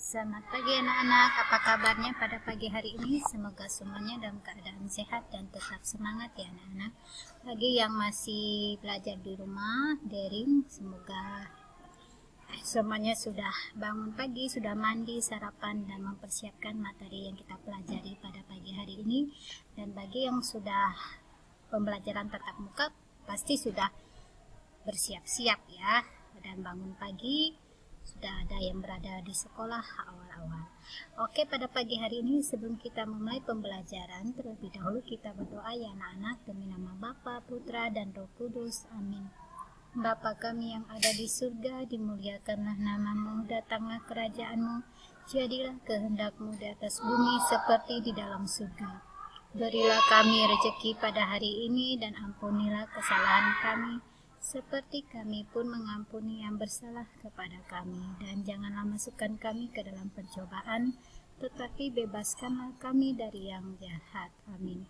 Selamat pagi anak-anak, apa kabarnya pada pagi hari ini? Semoga semuanya dalam keadaan sehat dan tetap semangat ya anak-anak. Bagi yang masih belajar di rumah, daring, semoga semuanya sudah bangun pagi, sudah mandi, sarapan, dan mempersiapkan materi yang kita pelajari pada pagi hari ini. Dan bagi yang sudah pembelajaran tatap muka, pasti sudah bersiap-siap ya, dan bangun pagi. Sudah ada yang berada di sekolah awal-awal. Oke, pada pagi hari ini sebelum kita memulai pembelajaran, terlebih dahulu kita berdoa ya anak-anak, demi nama Bapa, Putra, dan Roh Kudus. Amin. Bapa kami yang ada di surga, dimuliakanlah namamu, datanglah kerajaanmu, jadilah kehendakmu di atas bumi seperti di dalam surga. Berilah kami rezeki pada hari ini dan ampunilah kesalahan kami, seperti kami pun mengampuni yang bersalah kepada kami. Dan janganlah masukkan kami ke dalam pencobaan, tetapi bebaskanlah kami dari yang jahat. Amin.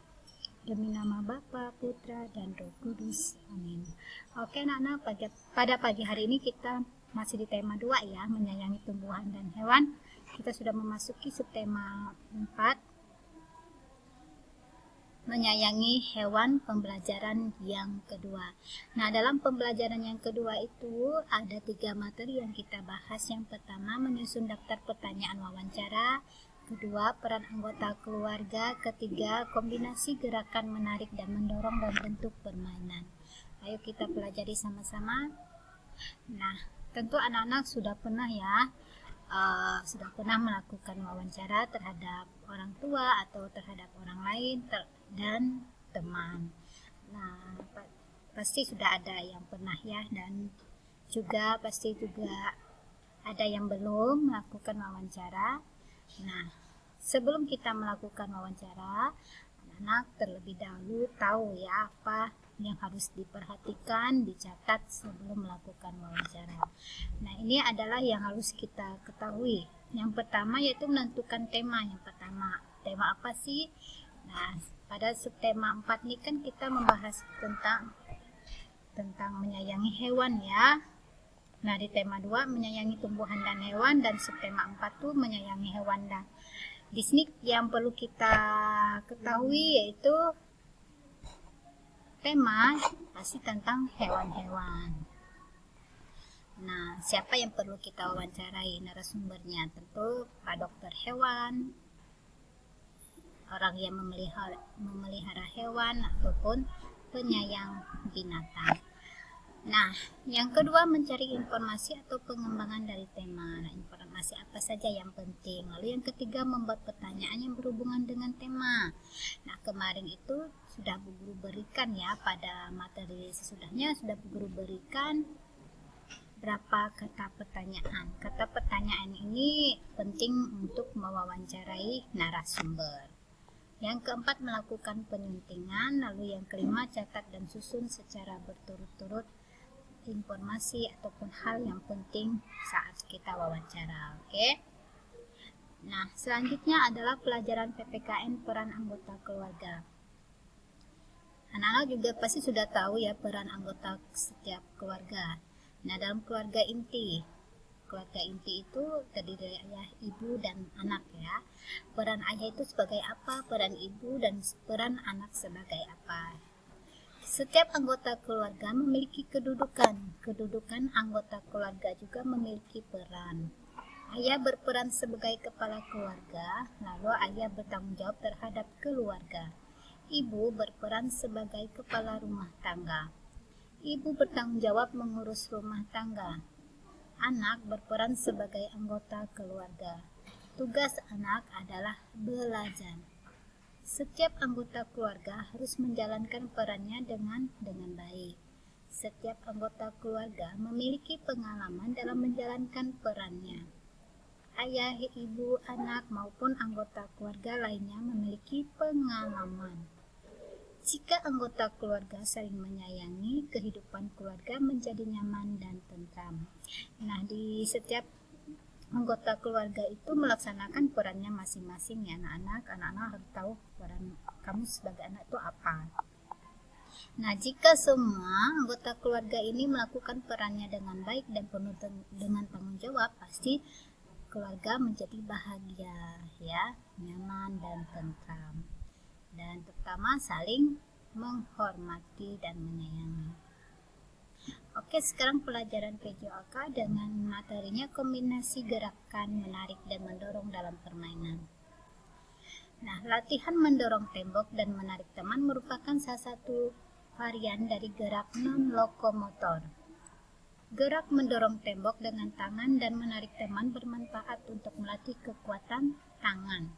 Demi nama Bapa, Putra, dan Roh Kudus. Amin. Oke anak-anak, pada pagi hari ini kita masih di tema 2 ya, menyayangi tumbuhan dan hewan. Kita sudah memasuki subtema 4, menyayangi hewan, pembelajaran yang kedua. Nah, dalam pembelajaran yang kedua itu ada 3 materi yang kita bahas. Yang pertama, menyusun daftar pertanyaan wawancara. Kedua, peran anggota keluarga. Ketiga, kombinasi gerakan menarik dan mendorong dalam bentuk permainan. Ayo kita pelajari sama-sama. Nah, tentu anak-anak sudah pernah ya, sudah pernah melakukan wawancara terhadap orang tua atau terhadap orang lain dan teman. Nah, pasti sudah ada yang pernah ya, dan juga pasti juga ada yang belum melakukan wawancara. Nah, sebelum kita melakukan wawancara, anak-anak terlebih dahulu tahu ya apa yang harus diperhatikan, dicatat sebelum melakukan wawancara. Nah, ini adalah yang harus kita ketahui. Yang pertama yaitu menentukan tema. Yang pertama, tema apa sih? Nah, pada subtema 4 ini kan kita membahas tentang menyayangi hewan ya. Nah, di tema 2 menyayangi tumbuhan dan hewan, dan subtema 4 tuh menyayangi hewan. Dan di sini yang perlu kita ketahui yaitu tema pasti tentang hewan-hewan. Nah, siapa yang perlu kita wawancarai narasumbernya? Tentu Pak Dokter Hewan, orang yang memelihara hewan ataupun penyayang binatang. Nah, yang kedua mencari informasi atau pengembangan dari tema. Nah, informasi apa saja yang penting. Lalu yang ketiga membuat pertanyaan yang berhubungan dengan tema. Nah, kemarin itu sudah Bu Guru berikan ya, pada materi sesudahnya sudah Bu Guru berikan berapa kata pertanyaan. Kata pertanyaan ini penting untuk mewawancarai narasumber. Yang keempat melakukan penyuntingan. Lalu yang kelima catat dan susun secara berturut-turut informasi ataupun hal yang penting saat kita wawancara. Oke. Nah, selanjutnya adalah pelajaran PPKN peran anggota keluarga. Anak-anak juga pasti sudah tahu ya peran anggota setiap keluarga. Nah, dalam keluarga inti itu terdiri dari ayah, ibu, dan anak ya. Peran ayah itu sebagai apa, peran ibu dan peran anak sebagai apa. Setiap anggota keluarga memiliki kedudukan. Kedudukan anggota keluarga juga memiliki peran. Ayah berperan sebagai kepala keluarga, lalu ayah bertanggung jawab terhadap keluarga. Ibu berperan sebagai kepala rumah tangga. Ibu bertanggung jawab mengurus rumah tangga. Anak berperan sebagai anggota keluarga. Tugas anak adalah belajar. Setiap anggota keluarga harus menjalankan perannya dengan baik. Setiap anggota keluarga memiliki pengalaman dalam menjalankan perannya. Ayah, ibu, anak maupun anggota keluarga lainnya memiliki pengalaman. Jika anggota keluarga saling menyayangi, kehidupan keluarga menjadi nyaman dan tentram. Nah, di setiap anggota keluarga itu melaksanakan perannya masing-masing ya anak-anak. Anak-anak harus tahu peran kamu sebagai anak itu apa. Nah, jika semua anggota keluarga ini melakukan perannya dengan baik dan penuh dengan tanggung jawab, pasti keluarga menjadi bahagia, ya, nyaman dan tentram, dan terutama saling menghormati dan menyayangi. Oke, sekarang pelajaran PJOK dengan materinya kombinasi gerakan menarik dan mendorong dalam permainan. Nah, latihan mendorong tembok dan menarik teman merupakan salah satu varian dari gerak non-lokomotor. Gerak mendorong tembok dengan tangan dan menarik teman bermanfaat untuk melatih kekuatan tangan.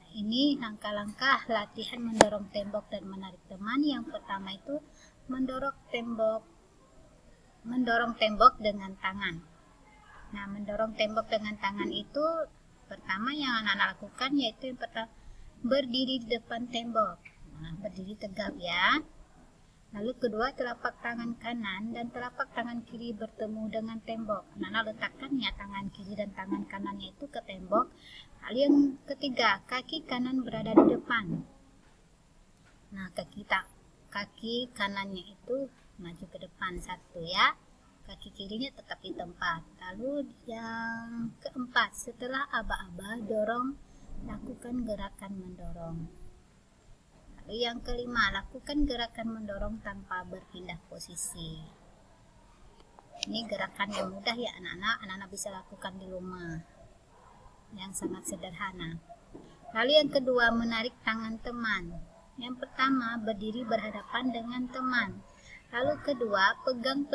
Nah, ini langkah-langkah latihan mendorong tembok dan menarik teman. Yang pertama itu mendorong tembok dengan tangan. Nah, mendorong tembok dengan tangan itu pertama yang anak-anak lakukan yaitu yang pertama berdiri di depan tembok. Nah, berdiri tegap ya. Lalu kedua, telapak tangan kanan dan telapak tangan kiri bertemu dengan tembok. Nana letakkan ya tangan kiri dan tangan kanannya itu ke tembok. Lalu yang ketiga, kaki kanan berada di depan. Nah, kaki kanannya itu maju ke depan satu ya. Kaki kirinya tetap di tempat. Lalu yang keempat, setelah aba-aba dorong, lakukan gerakan mendorong. Lalu yang kelima, lakukan gerakan mendorong tanpa berpindah posisi. Ini gerakan yang mudah ya anak-anak bisa lakukan di rumah, yang sangat sederhana. Lalu yang kedua, menarik tangan teman. Yang pertama, berdiri berhadapan dengan teman. Lalu kedua, pegang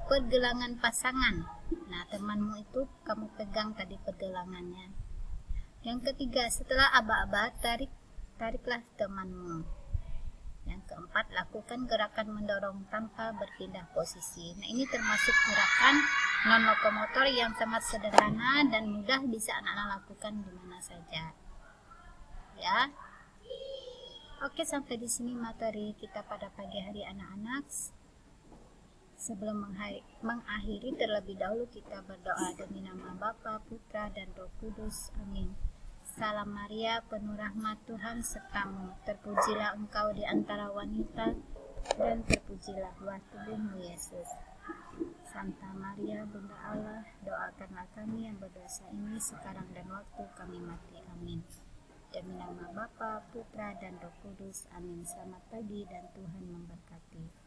pergelangan pasangan. Nah, temanmu itu kamu pegang tadi pergelangannya. Yang ketiga, setelah aba-aba, tariklah temanmu. Yang keempat, lakukan gerakan mendorong tanpa berpindah posisi. Nah, ini termasuk gerakan non-lokomotor yang sangat sederhana dan mudah bisa anak-anak lakukan di mana saja. Ya. Oke, sampai di sini materi kita pada pagi hari anak-anak. Sebelum mengakhiri, terlebih dahulu kita berdoa demi nama Bapa, Putra, dan Roh Kudus. Amin. Salam Maria, penuh rahmat Tuhan sertamu. Terpujilah engkau di antara wanita, dan terpujilah buah tubuhmu Yesus. Santa Maria, Bunda Allah, doakanlah kami yang berdosa ini sekarang dan waktu kami mati. Amin. Demi nama Bapa, Putra, dan Roh Kudus. Amin. Selamat pagi dan Tuhan memberkati.